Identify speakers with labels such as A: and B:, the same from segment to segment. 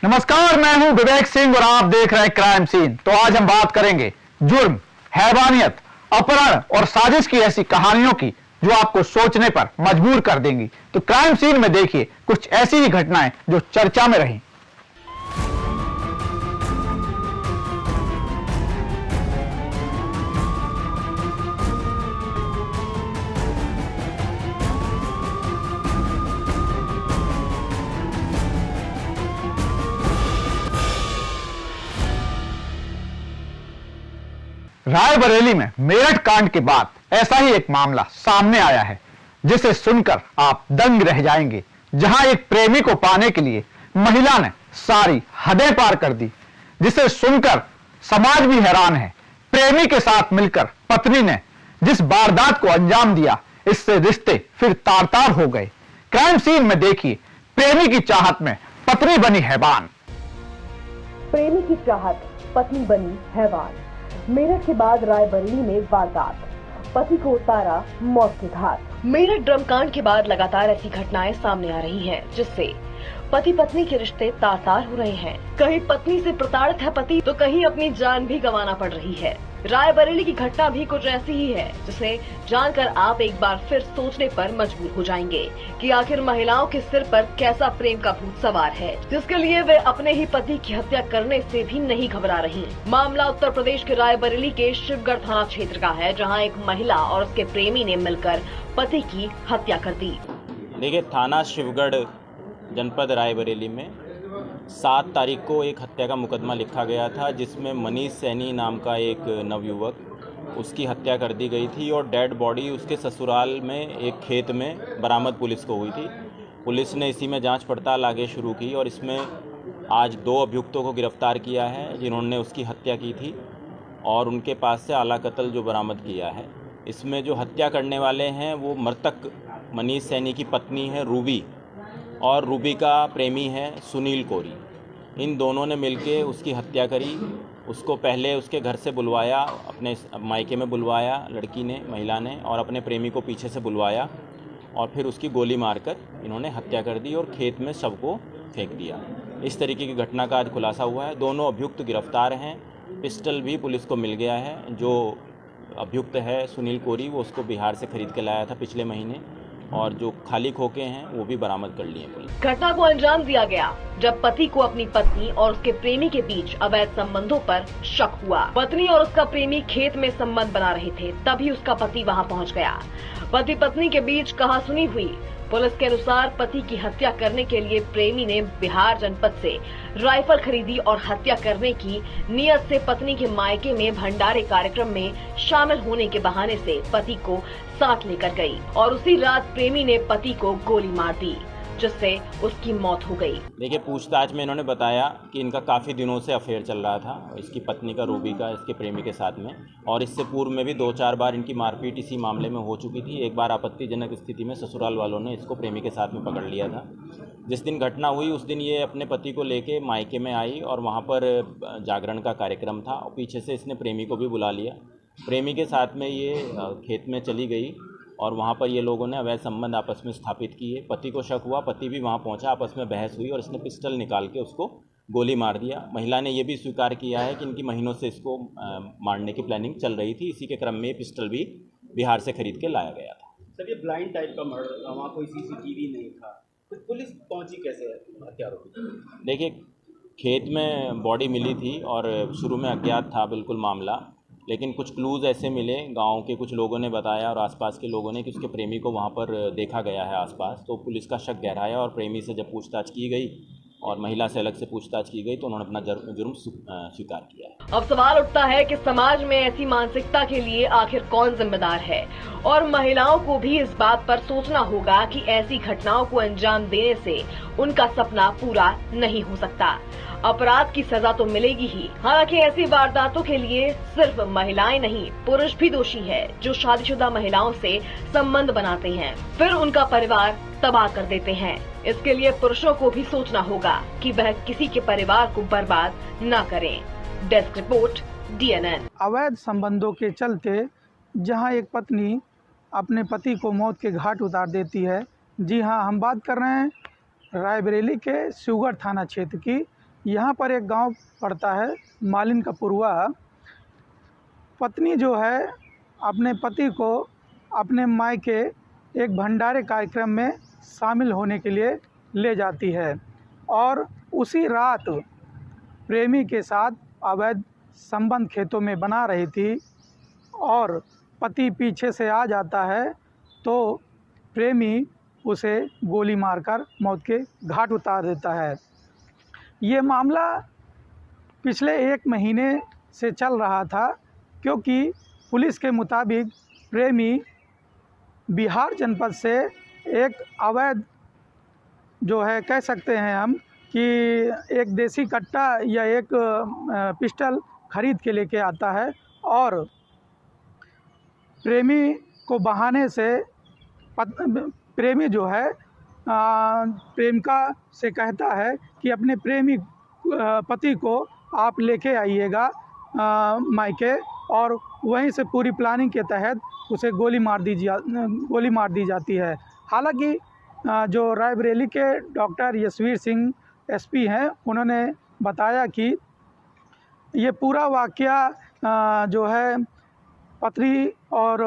A: नमस्कार, मैं हूं विवेक सिंह और आप देख रहे हैं क्राइम सीन। तो आज हम बात करेंगे जुर्म, हैवानियत, अपहरण और साजिश की ऐसी कहानियों की जो आपको सोचने पर मजबूर कर देंगी। तो क्राइम सीन में देखिए कुछ ऐसी ही घटनाएं जो चर्चा में रही। रायबरेली में मेरठ कांड के बाद ऐसा ही एक मामला सामने आया है जिसे सुनकर आप दंग रह जाएंगे। जहां एक प्रेमी को पाने के लिए महिला ने सारी हदें पार कर दी, जिसे सुनकर समाज भी हैरान है। प्रेमी के साथ मिलकर पत्नी ने जिस वारदात को अंजाम दिया, इससे रिश्ते फिर तार तार हो गए। क्राइम सीन में देखिए, प्रेमी की चाहत में पत्नी बनी हैवान।
B: प्रेमी की चाहत, पत्नी बनी हैवान। मेरठ के बाद रायबरेली में वारदात, पति को उतारा मौत के घाट। मेरठ ड्रम कांड के बाद लगातार ऐसी घटनाएं सामने आ रही हैं, जिससे पति पत्नी के रिश्ते तार तार हो रहे हैं। कहीं पत्नी से प्रताड़ित है पति, तो कहीं अपनी जान भी गंवाना पड़ रही है। रायबरेली की घटना भी कुछ ऐसी ही है, जिसे जानकर आप एक बार फिर सोचने पर मजबूर हो जाएंगे कि आखिर महिलाओं के सिर पर कैसा प्रेम का भूत सवार है, जिसके लिए वे अपने ही पति की हत्या करने से भी नहीं घबरा रही। मामला उत्तर प्रदेश के रायबरेली के शिवगढ़ थाना क्षेत्र का है, जहां एक महिला और उसके प्रेमी ने मिलकर पति की हत्या कर दी।
C: देखिए, थाना शिवगढ़ जनपद रायबरेली में 7 तारीख को एक हत्या का मुकदमा लिखा गया था, जिसमें मनीष सैनी नाम का एक नवयुवक, उसकी हत्या कर दी गई थी और डेड बॉडी उसके ससुराल में एक खेत में बरामद पुलिस को हुई थी। पुलिस ने इसी में जांच पड़ताल आगे शुरू की और इसमें आज 2 अभियुक्तों को गिरफ्तार किया है, जिन्होंने उसकी हत्या की थी और उनके पास से आला कत्ल जो बरामद किया है। इसमें जो हत्या करने वाले हैं वो मृतक मनीष सैनी की पत्नी है रूबी और रूबी का प्रेमी है सुनील कोरी। इन दोनों ने मिलके उसकी हत्या करी। उसको पहले उसके घर से बुलवाया, अपने मायके में बुलवाया लड़की ने, महिला ने, और अपने प्रेमी को पीछे से बुलवाया और फिर उसकी गोली मारकर इन्होंने हत्या कर दी और खेत में शव को फेंक दिया। इस तरीके की घटना का आज खुलासा हुआ है। दोनों अभियुक्त गिरफ्तार हैं। पिस्टल भी पुलिस को मिल गया है। जो अभियुक्त है सुनील कोरी, वो उसको बिहार से खरीद के लाया था पिछले महीने, और जो खाली खोखे हैं वो भी बरामद कर लिए पुलिस।
B: घटना को अंजाम दिया गया जब पति को अपनी पत्नी और उसके प्रेमी के बीच अवैध संबंधों पर शक हुआ। पत्नी और उसका प्रेमी खेत में संबंध बना रहे थे, तभी उसका पति वहां पहुंच गया। पति पत्नी के बीच कहासुनी हुई। पुलिस के अनुसार पति की हत्या करने के लिए प्रेमी ने बिहार जनपद से राइफल खरीदी और हत्या करने की नियत से पत्नी के मायके में भंडारे कार्यक्रम में शामिल होने के बहाने से पति को साथ लेकर गई और उसी रात प्रेमी ने पति को गोली मार दी, जिससे उसकी मौत हो गई।
C: देखिए, पूछताछ में इन्होंने बताया कि इनका काफ़ी दिनों से अफेयर चल रहा था, इसकी पत्नी का, रूबी का, इसके प्रेमी के साथ में, और इससे पूर्व में भी 2-4 बार इनकी मारपीट इसी मामले में हो चुकी थी। एक बार आपत्तिजनक स्थिति में ससुराल वालों ने इसको प्रेमी के साथ में पकड़ लिया था। जिस दिन घटना हुई उस दिन ये अपने पति को लेके मायके में आई और वहाँ पर जागरण का कार्यक्रम था और पीछे से इसने प्रेमी को भी बुला लिया। प्रेमी के साथ में ये खेत में चली गई और वहाँ पर ये लोगों ने अवैध संबंध आपस में स्थापित किए। पति को शक हुआ, पति भी वहाँ पहुँचा, आपस में बहस हुई और इसने पिस्टल निकाल के उसको गोली मार दिया। महिला ने ये भी स्वीकार किया है कि इनकी महीनों से इसको मारने की प्लानिंग चल रही थी। इसी के क्रम में ये पिस्टल भी बिहार से खरीद के लाया गया था।
D: सर, ये ब्लाइंड टाइप का मर्डर था, वहाँ कोई सीसीटीवी नहीं था, तो पुलिस पहुँची कैसे हत्यारों की?
C: देखिए, खेत में बॉडी मिली थी और शुरू में अज्ञात था बिल्कुल मामला, लेकिन कुछ क्लूज़ ऐसे मिले, गांव के कुछ लोगों ने बताया और आसपास के लोगों ने कि उसके प्रेमी को वहां पर देखा गया है आसपास। तो पुलिस का शक गहराया और प्रेमी से जब पूछताछ की गई और महिला से अलग से पूछताछ की गई तो उन्होंने अपना जुर्म स्वीकार किया है।
B: अब सवाल उठता है कि समाज में ऐसी मानसिकता के लिए आखिर कौन जिम्मेदार है, और महिलाओं को भी इस बात पर सोचना होगा कि ऐसी घटनाओं को अंजाम देने से उनका सपना पूरा नहीं हो सकता। अपराध की सजा तो मिलेगी ही। हालांकि ऐसी वारदातों के लिए सिर्फ महिलाएं नहीं, पुरुष भी दोषी है, जो शादीशुदा महिलाओं से संबंध बनाते हैं, फिर उनका परिवार तबाह कर देते हैं। इसके लिए पुरुषों को भी सोचना होगा कि वह किसी के परिवार को बर्बाद न करें। Desk report, DNN।
E: अवैध संबंधों के चलते जहां एक पत्नी अपने पति को मौत के घाट उतार देती है। जी हां, हम बात कर रहे हैं रायबरेली के शिवगढ़ थाना क्षेत्र की, यहाँ पर एक गांव पड़ता है मालिन का पुरवा। पत्नी जो है अपने पति को अपने मायके एक भंडारे कार्यक्रम में शामिल होने के लिए ले जाती है और उसी रात प्रेमी के साथ अवैध संबंध खेतों में बना रही थी और पति पीछे से आ जाता है तो प्रेमी उसे गोली मारकर मौत के घाट उतार देता है। ये मामला पिछले 1 महीने से चल रहा था क्योंकि पुलिस के मुताबिक प्रेमी बिहार जनपद से एक अवैध जो है कह सकते हैं हम कि एक देसी कट्टा या एक पिस्टल खरीद के लेके आता है और प्रेमी को बहाने से प्रेमी जो है प्रेमिका से कहता है कि अपने प्रेमी पति को आप लेके आइएगा मायके और वहीं से पूरी प्लानिंग के तहत उसे गोली मार दी जाती है। हालांकि जो रायबरेली के डॉक्टर यशवीर सिंह एसपी हैं उन्होंने बताया कि ये पूरा वाकया जो है पत्नी और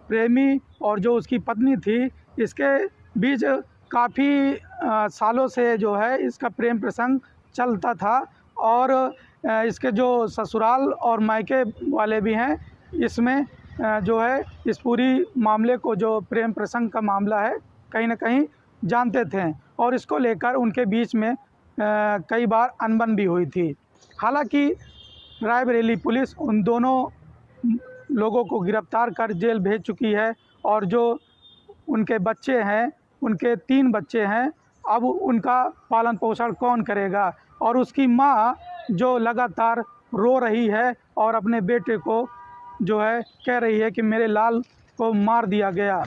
E: प्रेमी और जो उसकी पत्नी थी इसके बीच काफ़ी सालों से जो है इसका प्रेम प्रसंग चलता था और इसके जो ससुराल और मायके वाले भी हैं इसमें जो है इस पूरी मामले को जो प्रेम प्रसंग का मामला है कहीं ना कहीं जानते थे और इसको लेकर उनके बीच में कई बार अनबन भी हुई थी। हालांकि रायबरेली पुलिस उन दोनों लोगों को गिरफ्तार कर जेल भेज चुकी है और जो उनके बच्चे हैं उनके 3 बच्चे हैं, अब उनका पालन पोषण कौन करेगा और उसकी माँ जो लगातार रो रही है और अपने बेटे को जो है कह रही है कि मेरे लाल को मार दिया गया।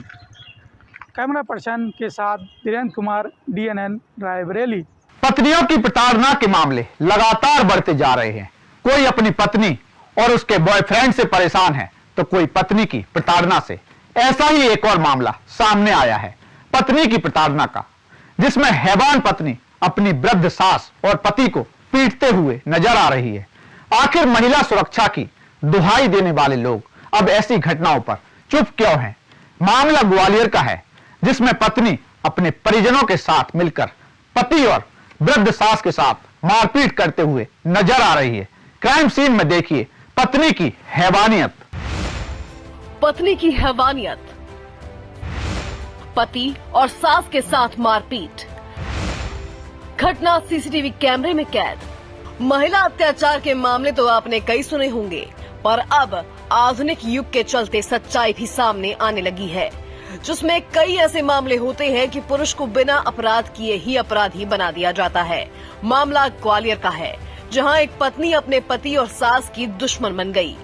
E: कैमरा पर्सन के साथ वीरेंद्र कुमार, DNN रायबरेली।
A: पत्नियों की प्रताड़ना के मामले लगातार बढ़ते जा रहे हैं। कोई अपनी पत्नी और उसके बॉयफ्रेंड से परेशान है तो कोई पत्नी की प्रताड़ना से। ऐसा ही एक और मामला सामने आया है पत्नी की प्रताड़ना का, जिसमें हैवान पत्नी अपनी वृद्ध सास और पति को पीटते हुए नजर आ रही है। आखिर महिला सुरक्षा की दुहाई देने वाले लोग अब ऐसी घटनाओं पर चुप क्यों हैं? मामला ग्वालियर का है, जिसमें पत्नी अपने परिजनों के साथ मिलकर पति और वृद्ध सास के साथ मारपीट करते हुए नजर आ रही है। क्राइम सीन में देखिए पत्नी की हैवानियत।
B: पत्नी की हैवानियत, पति और सास के साथ मारपीट, घटना सीसीटीवी कैमरे में कैद। महिला अत्याचार के मामले तो आपने कई सुने होंगे, पर अब आधुनिक युग के चलते सच्चाई भी सामने आने लगी है, जिसमें कई ऐसे मामले होते हैं कि पुरुष को बिना अपराध किए ही अपराधी बना दिया जाता है। मामला ग्वालियर का है, जहां एक पत्नी अपने पति और सास की दुश्मन बन गई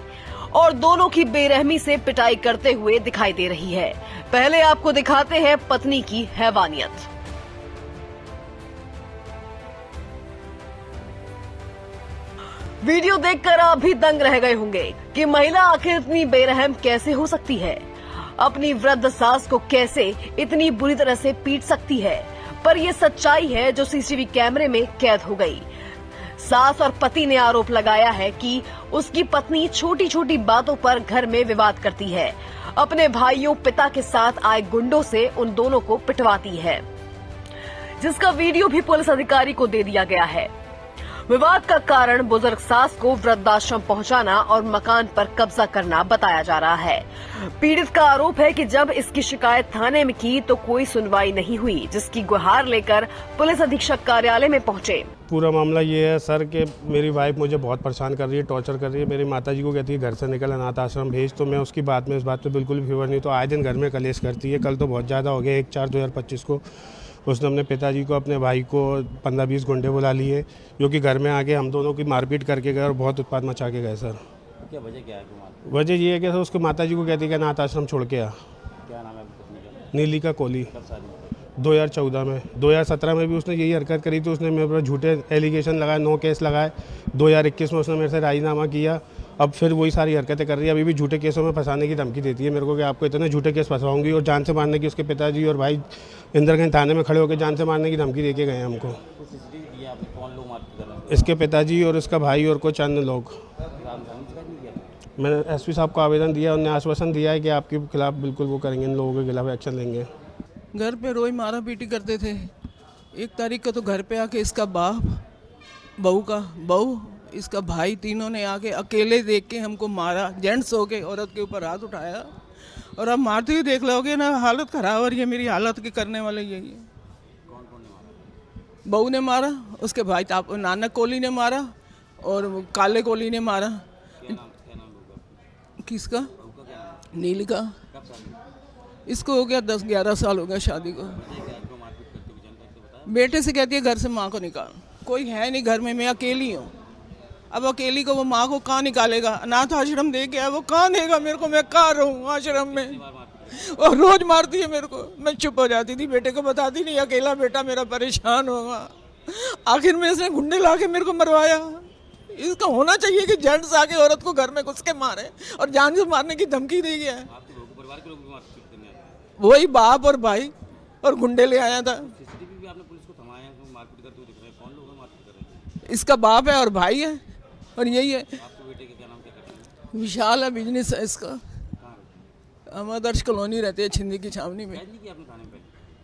B: और दोनों की बेरहमी से पिटाई करते हुए दिखाई दे रही है। पहले आपको दिखाते हैं पत्नी की हैवानियत। वीडियो देखकर आप भी दंग रह गए होंगे कि महिला आखिर इतनी बेरहम कैसे हो सकती है, अपनी वृद्ध सास को कैसे इतनी बुरी तरह से पीट सकती है। पर यह सच्चाई है जो सीसीटीवी कैमरे में कैद हो गई। सास और पति ने आरोप लगाया है कि उसकी पत्नी छोटी छोटी बातों पर घर में विवाद करती है, अपने भाइयों पिता के साथ आए गुंडों से उन दोनों को पिटवाती है, जिसका वीडियो भी पुलिस अधिकारी को दे दिया गया है। विवाद का कारण बुजुर्ग सास को वृद्धाश्रम पहुंचाना और मकान पर कब्जा करना बताया जा रहा है। पीड़ित का आरोप है कि जब इसकी शिकायत थाने में की तो कोई सुनवाई नहीं हुई, जिसकी गुहार लेकर पुलिस अधीक्षक कार्यालय में पहुंचे।
F: पूरा मामला ये है सर कि मेरी वाइफ मुझे बहुत परेशान कर रही है, टॉर्चर कर रही है। मेरी माताजी को कहती है घर से निकल, अनाथ आश्रम भेज, तो मैं उसकी बात में इस बात पे बिल्कुल भी फेवर नहीं। तो आए दिन घर में कलेश करती है। कल तो बहुत ज़्यादा हो गया। 1/4/2025 को उसने अपने पिताजी को, अपने भाई को 15-20 गुंडे बुला लिए, जो कि घर में आके हम दोनों की मारपीट करके गए और बहुत उत्पात मचा के गए सर।
C: क्या वजह क्या है?
F: वजह ये है कि सर उसके माताजी को कहती है कि अनाथ आश्रम छोड़ के आ।
C: क्या नाम है पत्नी का?
F: नीलिका कोहली।
C: कब शादी?
F: 2014 में। 2017 में भी उसने यही हरकत करी थी। उसने मेरे पर झूठे एलिगेशन लगाए, 9 केस लगाए। 2021 में उसने मेरे से राजीनामा किया। अब फिर वही सारी हरकतें कर रही है। अभी भी झूठे केसों में फंसाने की धमकी देती है मेरे को कि आपको इतने झूठे केस फंसाऊंगी, और जान से मारने की। उसके पिताजी और भाई इंदिरागंज थाने में खड़े होकर जान से मारने की धमकी दे के गए हमको।
C: CCTV आपने? कौन लोग मारपीट कर रहे हैं?
F: इसके पिताजी और इसका भाई और कुछ अन्य लोग।
C: रामधानी शिकायत नहीं किया था?
F: मैंने एसपी साहब को आवेदन दिया, उन्होंने आश्वासन दिया है कि आपके खिलाफ बिल्कुल वो करेंगे, इन लोगों के खिलाफ एक्शन लेंगे।
G: घर पे रोज मारा पीटी करते थे। 1 तारीख को तो घर पे आके इसका बाप, बहू, इसका भाई, तीनों ने आके अकेले देख के हमको मारा। जेंट्स हो के औरत के ऊपर हाथ उठाया और अब मारते हुए देख लोगे ना, हालत खराब हो रही है मेरी। हालत के करने वाले यही है। बहू ने मारा, उसके भाई नानक कोहली ने मारा और काले कोहली ने मारा। किसका? नीलिका। इसको हो गया 10-11 साल हो गया शादी को। बेटे से कहती है घर से माँ को निकाल, कोई है नहीं घर में, मैं अकेली हूँ। अब अकेली को वो माँ को कहाँ निकालेगा? अनाथ आश्रम दे के वो कहाँ देगा मेरे को? मैं कहाँ रहूँ आश्रम में? और रोज मारती है मेरे को। मैं चुप हो जाती थी, बेटे को बताती नहीं, अकेला बेटा मेरा परेशान होगा। आखिर में इसने गुंडे ला के मेरे को मरवाया। इसका होना चाहिए कि जेंट्स आके औरत को घर में घुस के मारे और जान से मारने की धमकी दी गया है। वही बाप और भाई और गुंडे ले आया था। इसका बाप है और भाई है और यही है। विशाल है, बिजनेस है इसका। हम आदर्श कॉलोनी रहते हैं, छिंदी की छावनी में।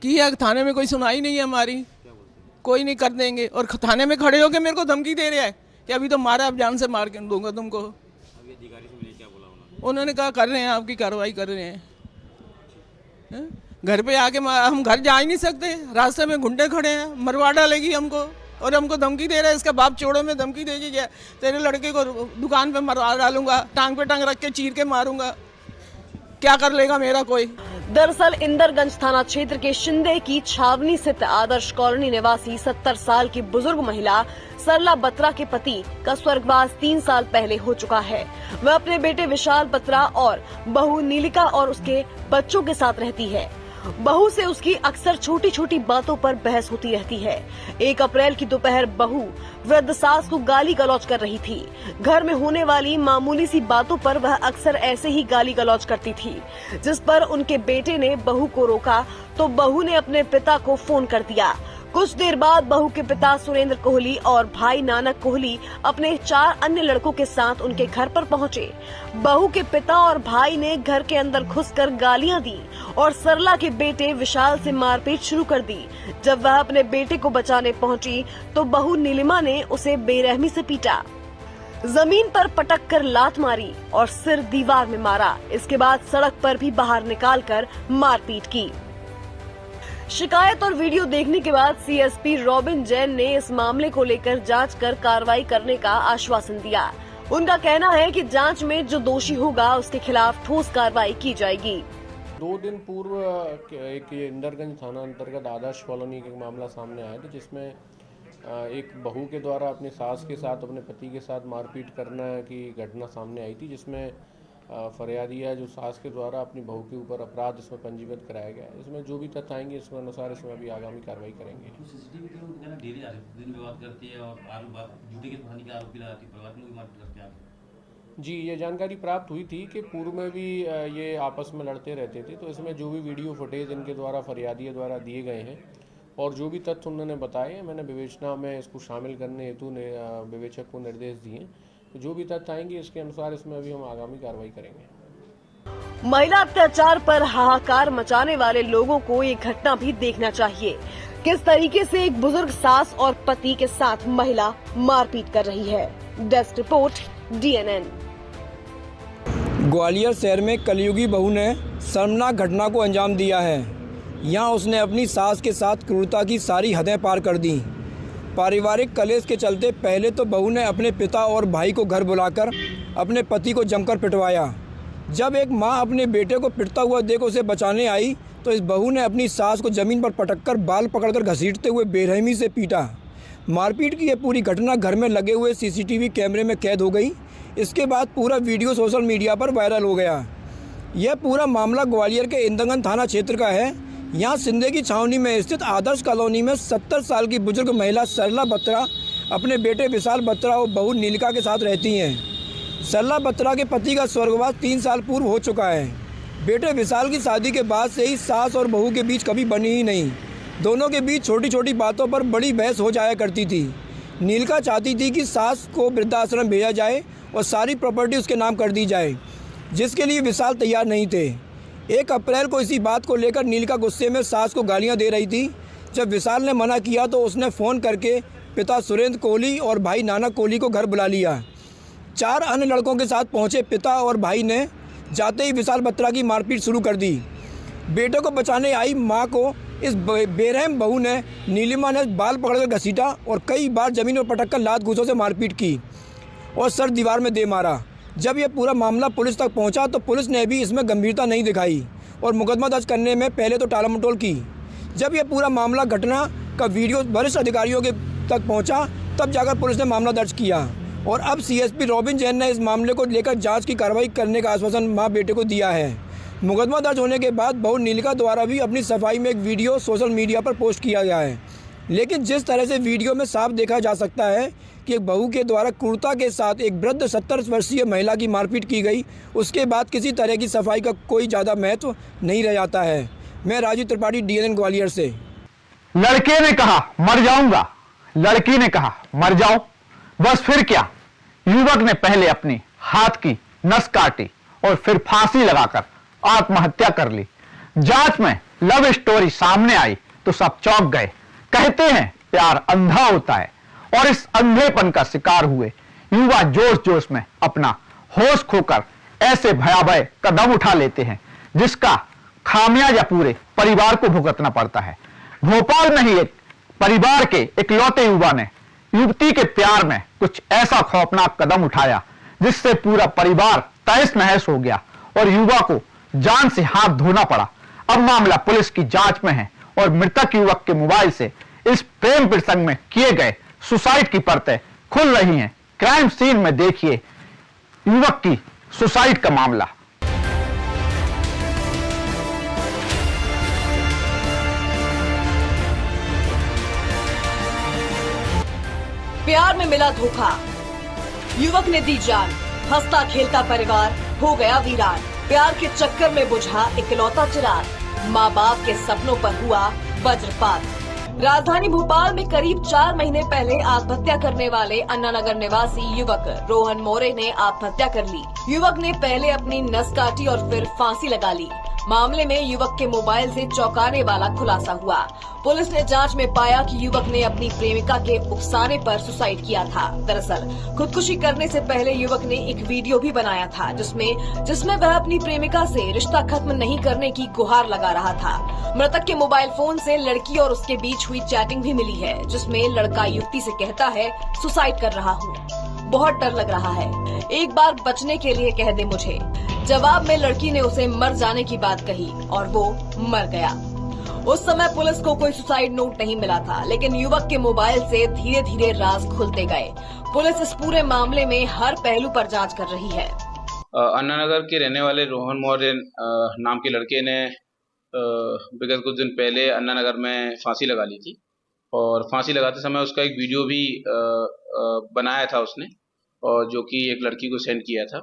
G: की है थाने में, कोई सुनाई नहीं है हमारी। कोई नहीं कर देंगे और थाने में खड़े होके मेरे को धमकी दे रहा है कि अभी तो मारा, अब जान से मार के दूंगा तुमको। उन्होंने कहा कर रहे हैं, आपकी कार्रवाई कर रहे हैं। घर पे आके हम घर जा ही नहीं सकते, रास्ते में गुंडे खड़े हैं, मरवा डालेगी हमको और हमको धमकी दे रहा है। इसका बाप चोड़ों में धमकी दे दीजिए, तेरे लड़के को दुकान पे मरवा डालूंगा, टांग पे टांग रख के चीर के मारूंगा। क्या कर लेगा मेरा कोई?
B: दरअसल इंदरगंज थाना क्षेत्र के शिंदे की छावनी स्थित आदर्श कॉलोनी निवासी 70 साल की बुजुर्ग महिला सरला बत्रा के पति का स्वर्गवास 3 साल पहले हो चुका है। वह अपने बेटे विशाल बत्रा और बहू नीलिका और उसके बच्चों के साथ रहती है। बहू से उसकी अक्सर छोटी छोटी बातों पर बहस होती रहती है। 1 अप्रैल की दोपहर बहू वृद्ध सास को गाली गलौज कर रही थी। घर में होने वाली मामूली सी बातों पर वह अक्सर ऐसे ही गाली गलौज करती थी, जिस पर उनके बेटे ने बहू को रोका तो बहू ने अपने पिता को फोन कर दिया। कुछ देर बाद बहू के पिता सुरेंद्र कोहली और भाई नानक कोहली अपने 4 अन्य लड़कों के साथ उनके घर पर पहुंचे। बहू के पिता और भाई ने घर के अंदर घुसकर गालियां दी और सरला के बेटे विशाल से मारपीट शुरू कर दी। जब वह अपने बेटे को बचाने पहुंची तो बहू नीलिमा ने उसे बेरहमी से पीटा, जमीन पर पटक कर लात मारी और सिर दीवार में मारा। इसके बाद सड़क पर भी बाहर निकालकर मारपीट की। शिकायत और वीडियो देखने के बाद सीएसपी रॉबिन जैन ने इस मामले को लेकर जांच कर कार्रवाई करने का आश्वासन दिया। उनका कहना है कि जांच में जो दोषी होगा उसके खिलाफ ठोस कार्रवाई की जाएगी।
H: 2 दिन पूर्व एक इंदरगंज थाना अंतर्गत आदर्श कॉलोनी का मामला सामने आया था, जिसमें एक बहू के द्वारा अपनी सास के साथ, अपने पति के साथ मारपीट करने की घटना सामने आई थी, जिसमें फरियादिया जो सास के द्वारा अपनी बहू के ऊपर अपराध इसमें पंजीबद्ध कराया गया है। इसमें जो भी तथ्य आएंगे इसके अनुसार इसमें अभी आगामी कार्रवाई करेंगे।
I: सीसीटीवी के लोग कहना डेली आ रहे हैं, दिन में बात करती है और झूठे के थाने के आरोपी लगाती है, परिवार में मारपीट करते हैं।
H: जी, ये जानकारी प्राप्त हुई थी कि पूर्व में भी ये आपस में लड़ते रहते थे। तो इसमें जो भी वीडियो फुटेज इनके द्वारा फरियादियों द्वारा दिए गए हैं और जो भी तथ्य उन्होंने बताए, मैंने विवेचना में इसको शामिल करने हेतु विवेचक को निर्देश दिए। तो जो भी तथ्य आएंगे इसके अनुसार इसमें अभी हम आगामी कार्रवाई करेंगे।
B: महिला अत्याचार पर हाहाकार मचाने वाले लोगों को ये घटना भी देखना चाहिए। किस तरीके से एक बुजुर्ग सास और पति के साथ महिला मारपीट कर रही है। Desk report, DNN।
J: ग्वालियर शहर में कलयुगी बहू ने शर्मनाक घटना को अंजाम दिया है। यहाँ उसने अपनी सास के साथ क्रूरता की सारी हदें पार कर दी। पारिवारिक कलेश के चलते पहले तो बहू ने अपने पिता और भाई को घर बुलाकर अपने पति को जमकर पिटवाया। जब एक माँ अपने बेटे को पिटता हुआ देख उसे बचाने आई तो इस बहू ने अपनी सास को ज़मीन पर पटककर बाल पकड़कर घसीटते हुए बेरहमी से पीटा। मारपीट की यह पूरी घटना घर में लगे हुए CCTV कैमरे में कैद हो गई। इसके बाद पूरा वीडियो सोशल मीडिया पर वायरल हो गया। यह पूरा मामला ग्वालियर के इंदरगंज थाना क्षेत्र का है। यहाँ शिंदे की छावनी में स्थित आदर्श कॉलोनी में 70 साल की बुजुर्ग महिला सरला बत्रा अपने बेटे विशाल बत्रा और बहू नीलिका के साथ रहती हैं। सरला बत्रा के पति का स्वर्गवास 3 साल पूर्व हो चुका है। बेटे विशाल की शादी के बाद से ही सास और बहू के बीच कभी बनी ही नहीं। दोनों के बीच छोटी छोटी बातों पर बड़ी बहस हो जाया करती थी। नीलिका चाहती थी कि सास को वृद्धाश्रम भेजा जाए और सारी प्रॉपर्टी उसके नाम कर दी जाए, जिसके लिए विशाल तैयार नहीं थे। 1 अप्रैल को इसी बात को लेकर नीलिका गुस्से में सास को गालियां दे रही थी। जब विशाल ने मना किया तो उसने फ़ोन करके पिता सुरेंद्र कोहली और भाई नानक कोहली को घर बुला लिया। 4 अन्य लड़कों के साथ पहुंचे पिता और भाई ने जाते ही विशाल बत्रा की मारपीट शुरू कर दी। बेटे को बचाने आई मां को इस बेरहम बहू ने नीलिमा ने बाल पकड़कर घसीटा और कई बार ज़मीन पर पटककर लात घूंसों से मारपीट की और सर दीवार में दे मारा। जब यह पूरा मामला पुलिस तक पहुंचा तो पुलिस ने भी इसमें गंभीरता नहीं दिखाई और मुकदमा दर्ज करने में पहले तो टालमटोल की। जब यह पूरा मामला घटना का वीडियो वरिष्ठ अधिकारियों के तक पहुंचा तब जाकर पुलिस ने मामला दर्ज किया और अब सीएसपी रॉबिन जैन ने इस मामले को लेकर जांच की कार्रवाई करने का आश्वासन मां बेटे को दिया है। मुकदमा दर्ज होने के बाद बहू नीलिका द्वारा भी अपनी सफाई में एक वीडियो सोशल मीडिया पर पोस्ट किया गया है, लेकिन जिस तरह से वीडियो में साफ देखा जा सकता है कि एक बहू के द्वारा क्रूरता के साथ एक वृद्ध 70 वर्षीय महिला की मारपीट की गई, उसके बाद किसी तरह की सफाई का कोई ज़्यादा महत्व नहीं रह जाता है। मैं राजीव त्रिपाठी, DNN ग्वालियर से।
A: लड़के ने कहा मर जाऊंगा, लड़की ने कहा मर जाओ, बस फिर क्या। युवक ने पहले अपनी हाथ की नस काटी और फिर फांसी लगाकर आत्महत्या कर ली। जांच में लव स्टोरी सामने आई तो सब चौंक गए। कहते हैं प्यार अंधा होता है और इस अंधेपन का शिकार हुए युवा जोश जोश में अपना होश खोकर ऐसे भयावह कदम उठा लेते हैं जिसका खामियाजा पूरे परिवार को भुगतना पड़ता है। भोपाल में ही एक परिवार के इकलौते युवा ने युवती के प्यार में कुछ ऐसा खौफनाक कदम उठाया जिससे पूरा परिवार तहस नहस हो गया और युवा को जान से हाथ धोना पड़ा। अब मामला पुलिस की जांच में है और मृतक युवक के मोबाइल से इस प्रेम प्रसंग में किए गए सुसाइड की परतें खुल रही हैं। क्राइम सीन में देखिए युवक की सुसाइड का मामला।
B: प्यार में मिला धोखा, युवक ने दी जान, हंसता खेलता परिवार हो गया वीरान। प्यार के चक्कर में बुझा इकलौता चिराग, माँ बाप के सपनों पर हुआ वज्रपात। राजधानी भोपाल में करीब 4 महीने पहले आत्महत्या करने वाले अन्ना नगर निवासी युवक रोहन मोरे ने आत्महत्या कर ली। युवक ने पहले अपनी नस काटी और फिर फांसी लगा ली। मामले में युवक के मोबाइल से चौंकाने वाला खुलासा हुआ। पुलिस ने जांच में पाया कि युवक ने अपनी प्रेमिका के उकसाने पर सुसाइड किया था। दरअसल खुदकुशी करने से पहले युवक ने एक वीडियो भी बनाया था जिसमें वह अपनी प्रेमिका से रिश्ता खत्म नहीं करने की गुहार लगा रहा था। मृतक के मोबाइल फोन से लड़की और उसके बीच हुई चैटिंग भी मिली है, जिसमें लड़का युवती से कहता है सुसाइड कर रहा हूँ, बहुत डर लग रहा है, एक बार बचने के लिए कह दे मुझे। जवाब में लड़की ने उसे मर जाने की बात कही और वो मर गया। उस समय पुलिस को कोई सुसाइड नोट नहीं मिला था, लेकिन युवक के मोबाइल से धीरे धीरे राज खुलते गए। पुलिस इस पूरे मामले में हर पहलू पर जांच कर रही है।
C: अन्ना नगर के रहने वाले रोहन मौर्य नाम के लड़के ने विगत कुछ दिन पहले अन्ना नगर में फांसी लगा ली थी और फांसी लगाते समय उसका एक वीडियो भी बनाया था उसने, और जो कि एक लड़की को सेंड किया था।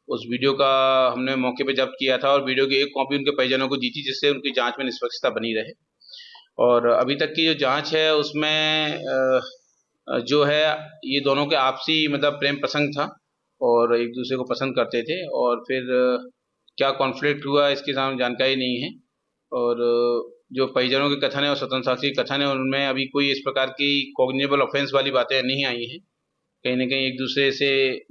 C: उस वीडियो का हमने मौके पे जब्त किया था और वीडियो की एक कॉपी उनके परिजनों को दी थी, जिससे उनकी जांच में निष्पक्षता बनी रहे। और अभी तक की जो जांच है उसमें जो है ये दोनों के आपसी मतलब प्रेम प्रसंग था और एक दूसरे को पसंद करते थे, और फिर क्या कॉन्फ्लिक्ट हुआ इसकी सामने जानकारी नहीं है। और जो परिजनों के कथन है और स्वतंत्र साक्षी के कथन है उनमें अभी कोई इस प्रकार की कॉग्निजेबल ऑफेंस वाली बातें नहीं आई हैं। कहीं ना कहीं एक दूसरे से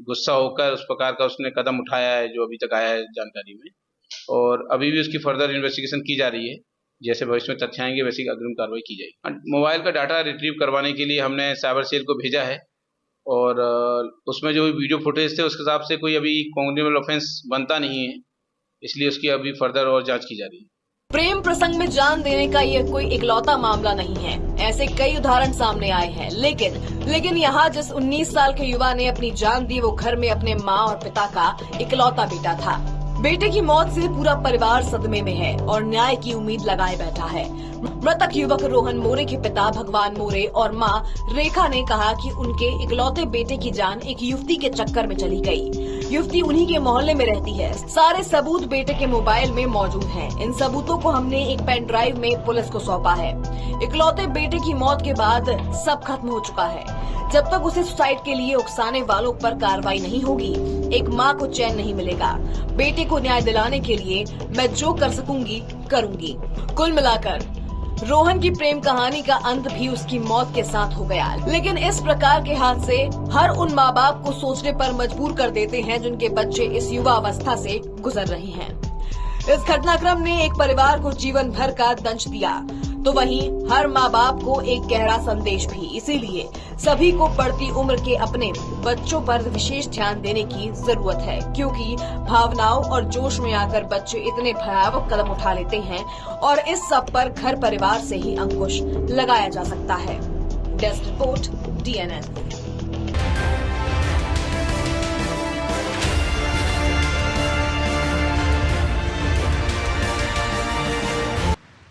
C: गुस्सा होकर उस प्रकार का उसने कदम उठाया है, जो अभी तक आया है जानकारी में, और अभी भी उसकी फर्दर इन्वेस्टिगेशन की जा रही है। जैसे भविष्य में तथ्य आएंगे वैसी अग्रिम कार्रवाई की जाएगी। मोबाइल का डाटा रिट्रीव करवाने के लिए हमने साइबर सेल को भेजा है और उसमें जो वीडियो फुटेज थे उसके हिसाब से कोई अभी कॉग्निजेबल ऑफेंस बनता नहीं है, इसलिए उसकी अभी फर्दर और जाँच की जा रही है।
B: प्रेम प्रसंग में जान देने का ये कोई इकलौता मामला नहीं है, ऐसे कई उदाहरण सामने आए हैं। लेकिन यहाँ जिस 19 साल के युवा ने अपनी जान दी वो घर में अपने माँ और पिता का इकलौता बेटा था। बेटे की मौत से पूरा परिवार सदमे में है और न्याय की उम्मीद लगाए बैठा है। मृतक युवक रोहन मोरे के पिता भगवान मोरे और मां रेखा ने कहा कि उनके इकलौते बेटे की जान एक युवती के चक्कर में चली गई। युवती उन्हीं के मोहल्ले में रहती है। सारे सबूत बेटे के मोबाइल में मौजूद हैं। इन सबूतों को हमने एक पेन ड्राइव में पुलिस को सौंपा है। इकलौते बेटे की मौत के बाद सब खत्म हो चुका है। जब तक उसे सुसाइड के लिए उकसाने वालों पर कार्रवाई नहीं होगी, एक माँ को चैन नहीं मिलेगा। बेटे को न्याय दिलाने के लिए मैं जो कर सकूंगी करूंगी। कुल मिलाकर रोहन की प्रेम कहानी का अंत भी उसकी मौत के साथ हो गया, लेकिन इस प्रकार के हादसे हर उन माँ बाप को सोचने पर मजबूर कर देते हैं जिनके बच्चे इस युवा अवस्था से गुजर रहे हैं। इस घटनाक्रम ने एक परिवार को जीवन भर का दंश दिया, तो वहीं हर माँ बाप को एक गहरा संदेश भी। इसीलिए सभी को बढ़ती उम्र के अपने बच्चों पर विशेष ध्यान देने की जरूरत है, क्योंकि भावनाओं और जोश में आकर बच्चे इतने भयावह कदम उठा लेते हैं और इस सब पर घर परिवार से ही अंकुश लगाया जा सकता है। Desk report, DNN।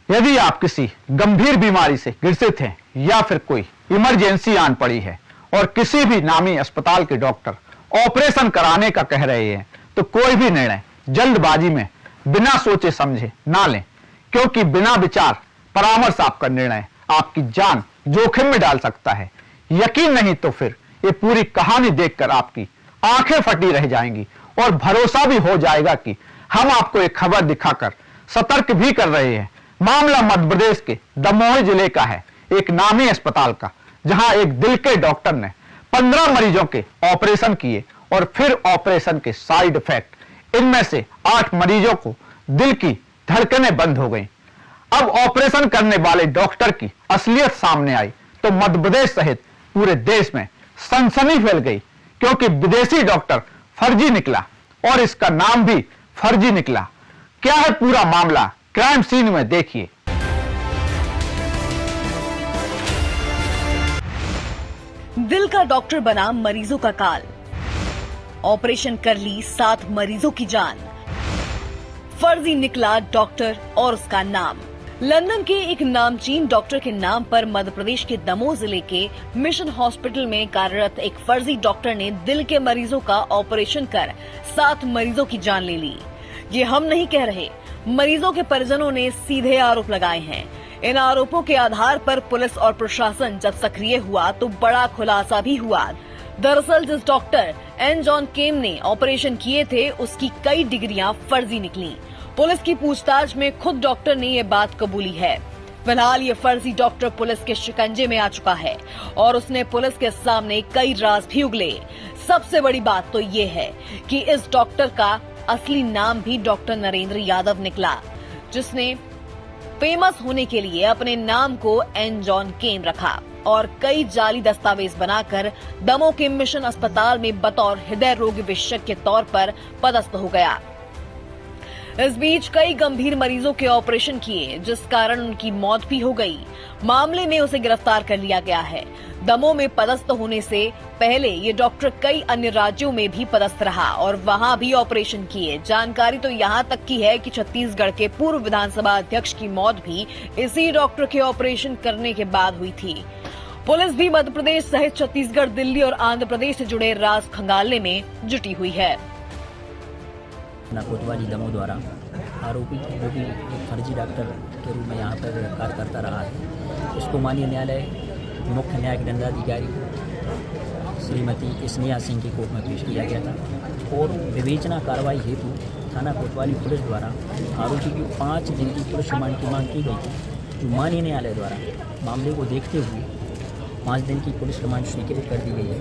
A: यदि आप किसी गंभीर बीमारी से ग्रसित हैं या फिर कोई इमरजेंसी आन पड़ी है और किसी भी नामी अस्पताल के डॉक्टर ऑपरेशन कराने का कह रहे हैं, तो कोई भी निर्णय जल्दबाजी में बिना सोचे समझे ना लें, क्योंकि बिना विचार परामर्श आपका निर्णय आपकी जान जोखिम में डाल सकता है। यकीन नहीं तो फिर ये पूरी कहानी देखकर आपकी आंखें फटी रह जाएंगी और भरोसा भी हो जाएगा कि हम आपको एक खबर दिखाकर सतर्क भी कर रहे हैं। मामला मध्य प्रदेश के दमोह जिले का है, एक नामी अस्पताल का, जहां एक दिल के डॉक्टर ने 15 मरीजों के ऑपरेशन किए और फिर ऑपरेशन के साइड इफेक्ट, इनमें से 8 मरीजों को दिल की धड़कनें बंद हो गईं। अब ऑपरेशन करने वाले डॉक्टर की असलियत सामने आई तो मध्य प्रदेश सहित पूरे देश में सनसनी फैल गई, क्योंकि विदेशी डॉक्टर फर्जी निकला और इसका नाम भी फर्जी निकला। क्या है पूरा मामला, क्राइम सीन में देखिए।
B: दिल का डॉक्टर बना मरीजों का काल, ऑपरेशन कर ली 7 मरीजों की जान, फर्जी निकला डॉक्टर और उसका नाम। लंदन के एक नामचीन डॉक्टर के नाम पर मध्य प्रदेश के दमोह जिले के मिशन हॉस्पिटल में कार्यरत एक फर्जी डॉक्टर ने दिल के मरीजों का ऑपरेशन कर 7 मरीजों की जान ले ली। ये हम नहीं कह रहे, मरीजों के परिजनों ने सीधे आरोप लगाए हैं। इन आरोपों के आधार पर पुलिस और प्रशासन जब सक्रिय हुआ तो बड़ा खुलासा भी हुआ। दरअसल जिस डॉक्टर एन जॉन केम ने ऑपरेशन किए थे, उसकी कई डिग्रियां फर्जी निकली। पुलिस की पूछताछ में खुद डॉक्टर ने ये बात कबूली है। फिलहाल ये फर्जी डॉक्टर पुलिस के शिकंजे में आ चुका है और उसने पुलिस के सामने कई राज भी उगले। सबसे बड़ी बात तो ये है कि इस डॉक्टर का असली नाम भी डॉक्टर नरेंद्र यादव निकला, जिसने फेमस होने के लिए अपने नाम को एन जॉन केम रखा और कई जाली दस्तावेज बनाकर दमोह के मिशन अस्पताल में बतौर हृदय रोग विशेषज्ञ के तौर पर पदस्थ हो गया। इस बीच कई गंभीर मरीजों के ऑपरेशन किए, जिस कारण उनकी मौत भी हो गई। मामले में उसे गिरफ्तार कर लिया गया है। दमोह में पदस्थ होने से पहले ये डॉक्टर कई अन्य राज्यों में भी पदस्थ रहा और वहां भी ऑपरेशन किए। जानकारी तो यहां तक की है कि छत्तीसगढ़ के पूर्व विधानसभा अध्यक्ष की मौत भी इसी डॉक्टर के ऑपरेशन करने के बाद हुई थी। पुलिस भी मध्य प्रदेश सहित छत्तीसगढ़, दिल्ली और आंध्र प्रदेश से जुड़े राज खंगालने में जुटी हुई है।
K: कोतवाली दमोह द्वारा आरोपी जो कि एक फर्जी डॉक्टर के रूप में यहाँ पर कार्य करता रहा है, उसको माननीय न्यायालय मुख्य न्यायिक दंडाधिकारी श्रीमती स्नेहा सिंह की कोर्ट में पेश किया गया था और विवेचना कार्रवाई हेतु थाना कोतवाली पुलिस द्वारा आरोपी की 5 दिन की पुलिस रिमांड की मांग की गई थी, जो माननीय न्यायालय द्वारा मामले को देखते हुए 5 दिन की पुलिस रिमांड स्वीकृत कर दी गई है।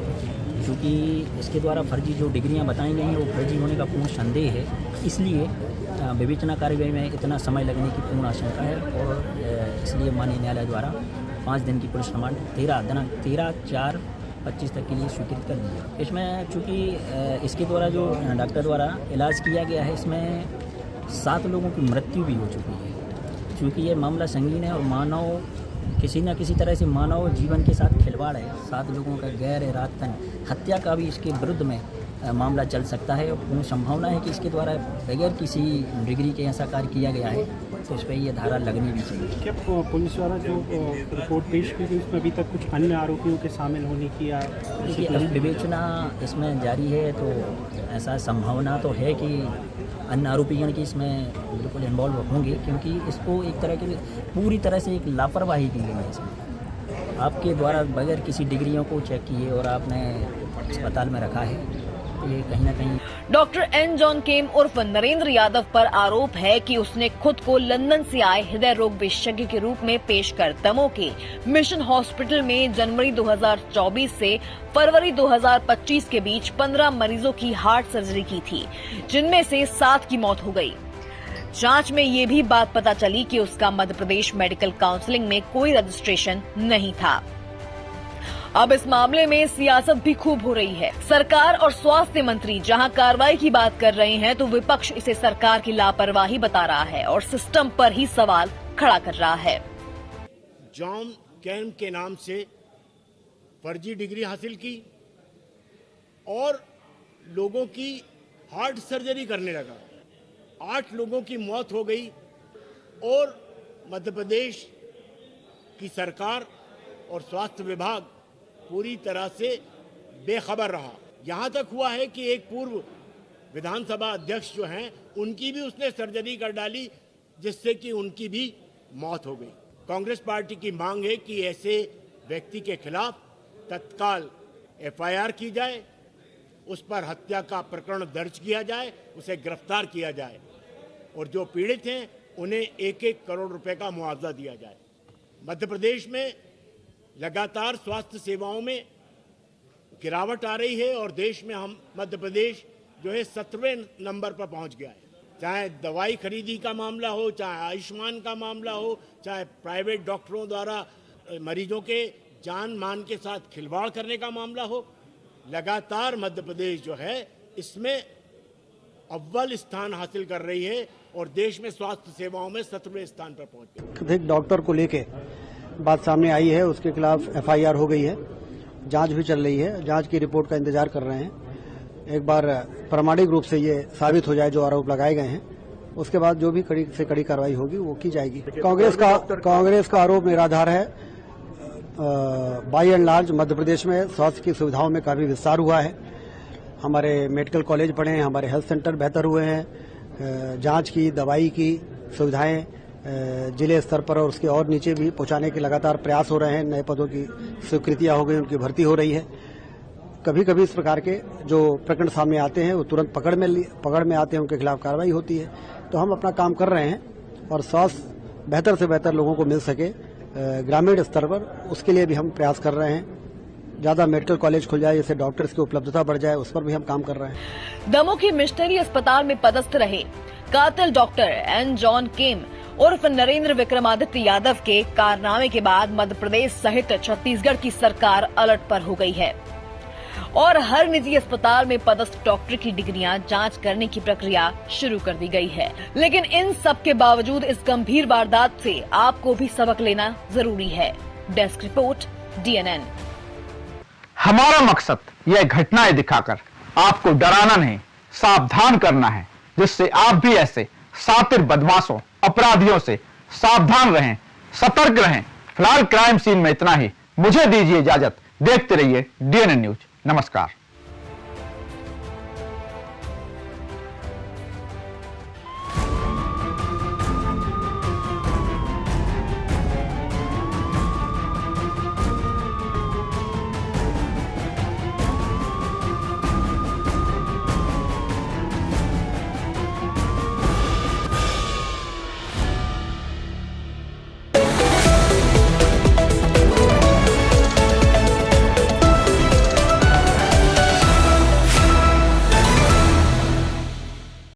K: क्योंकि इसके द्वारा फर्जी जो डिग्रियां बताई गई हैं वो फर्जी होने का पूर्ण संदेह है, इसलिए विवेचना कार्यवाही में इतना समय लगने की पूर्ण आशंका है और इसलिए माननीय न्यायालय द्वारा 5 दिन की पुलिस रिमांड 13/4/25 तक के लिए स्वीकृत कर दी है। इसमें चूँकि इसके द्वारा जो डॉक्टर द्वारा इलाज किया गया है, इसमें 7 लोगों की मृत्यु भी हो चुकी है। चूँकि ये मामला संगीन है और मानव किसी न किसी तरह से मानव जीवन के साथ खिलवाड़ है, 7 लोगों का गैर इरादतन हत्या का भी इसके विरुद्ध में मामला चल सकता है और पूर्ण संभावना है कि इसके द्वारा बगैर किसी डिग्री के ऐसा कार्य किया गया है। तो इस पर ये धारा लगनी भी चाहिए।
L: क्या पुलिस द्वारा जो रिपोर्ट पेश की गई उसमें अभी तक कुछ अन्य आरोपियों के शामिल होने की या
K: विवेचना इसमें जारी है, तो ऐसा संभावना तो है कि अन्य आरोपीगण की इसमें बिल्कुल इन्वॉल्व होंगे, क्योंकि इसको एक तरह की पूरी तरह से एक लापरवाही की गई है। इसमें आपके द्वारा बगैर किसी डिग्रियों को चेक किए और आपने अस्पताल में रखा है, तो ये कहीं ना कहीं।
B: डॉक्टर एन जॉन केम उर्फ नरेंद्र यादव पर आरोप है कि उसने खुद को लंदन से आए हृदय रोग विशेषज्ञ के रूप में पेश कर दमों के मिशन हॉस्पिटल में जनवरी 2024 से फरवरी 2025 के बीच 15 मरीजों की हार्ट सर्जरी की थी, जिनमें से 7 की मौत हो गई। जांच में ये भी बात पता चली कि उसका मध्य प्रदेश मेडिकल काउंसिलिंग में कोई रजिस्ट्रेशन नहीं था। अब इस मामले में सियासत भी खूब हो रही है। सरकार और स्वास्थ्य मंत्री जहां कार्रवाई की बात कर रहे हैं, तो विपक्ष इसे सरकार की लापरवाही बता रहा है और सिस्टम पर ही सवाल खड़ा कर रहा है।
M: जॉन केम के नाम से फर्जी डिग्री हासिल की और लोगों की हार्ट सर्जरी करने लगा। 8 लोगों की मौत हो गई और मध्य प्रदेश की सरकार और स्वास्थ्य विभाग पूरी तरह से बेखबर रहा। यहाँ तक हुआ है कि एक पूर्व विधानसभा अध्यक्ष जो हैं, उनकी भी उसने सर्जरी कर डाली, जिससे कि उनकी भी मौत हो गई। कांग्रेस पार्टी की मांग है कि ऐसे व्यक्ति के खिलाफ तत्काल एफआईआर की जाए, उस पर हत्या का प्रकरण दर्ज किया जाए, उसे गिरफ्तार किया जाए और जो पीड़ित हैं उन्हें 1-1 करोड़ रुपए का मुआवजा दिया जाए। मध्य प्रदेश में लगातार स्वास्थ्य सेवाओं में गिरावट आ रही है और देश में हम मध्य प्रदेश जो है 17वें नंबर पर पहुंच गया है। चाहे दवाई खरीदी का मामला हो, चाहे आयुष्मान का मामला हो, चाहे प्राइवेट डॉक्टरों द्वारा मरीजों के जान मान के साथ खिलवाड़ करने का मामला हो, लगातार मध्य प्रदेश जो है इसमें अव्वल स्थान हासिल कर रही है और देश में स्वास्थ्य सेवाओं में 17वें स्थान पर पहुंच गई।
N: एक डॉक्टर को लेके बात सामने आई है, उसके खिलाफ एफआईआर हो गई है, जांच भी चल रही है। जांच की रिपोर्ट का इंतजार कर रहे हैं। एक बार प्रामाणिक रूप से ये साबित हो जाए जो आरोप लगाए गए हैं, उसके बाद जो भी कड़ी से कड़ी कार्रवाई होगी वो की जाएगी। कांग्रेस का आरोप निराधार है। By and large Madhya Pradesh में स्वास्थ्य की सुविधाओं में काफी विस्तार हुआ है। हमारे मेडिकल कॉलेज बढ़े हैं, हमारे हेल्थ सेंटर बेहतर हुए हैं, जांच की, दवाई की सुविधाएं जिले स्तर पर और उसके और नीचे भी पहुंचाने के लगातार प्रयास हो रहे हैं। नए पदों की स्वीकृतियां हो गई, उनकी भर्ती हो रही है। कभी कभी इस प्रकार के जो प्रकरण सामने आते हैं वो तुरंत पकड़ में आते हैं, उनके खिलाफ कार्रवाई होती है। तो हम अपना काम कर रहे हैं और स्वास्थ्य बेहतर से बेहतर लोगों को मिल सके ग्रामीण स्तर पर, उसके लिए भी हम प्रयास कर रहे हैं। ज्यादा मेडिकल कॉलेज खुल जाए, जैसे डॉक्टर्स की उपलब्धता बढ़ जाए, उस पर भी हम काम कर रहे हैं।
B: दमोह के मिशनरी अस्पताल में पदस्थ रहे कातिल डॉक्टर एन जॉन केम उर्फ नरेंद्र विक्रमादित्य यादव के कारनामे के बाद मध्य प्रदेश सहित छत्तीसगढ़ की सरकार अलर्ट पर हो गई है और हर निजी अस्पताल में पदस्थ डॉक्टर की डिग्रियां जांच करने की प्रक्रिया शुरू कर दी गई है। लेकिन इन सब के बावजूद इस गंभीर वारदात से आपको भी सबक लेना जरूरी है। Desk report, DNN।
A: हमारा मकसद यह घटनाएं दिखाकर आपको डराना नहीं, सावधान करना है, जिससे आप भी ऐसे शातिर बदमाशों, अपराधियों से सावधान रहें, सतर्क रहें। फिलहाल क्राइम सीन में इतना ही। मुझे दीजिए इजाजत। देखते रहिए DNN न्यूज। नमस्कार।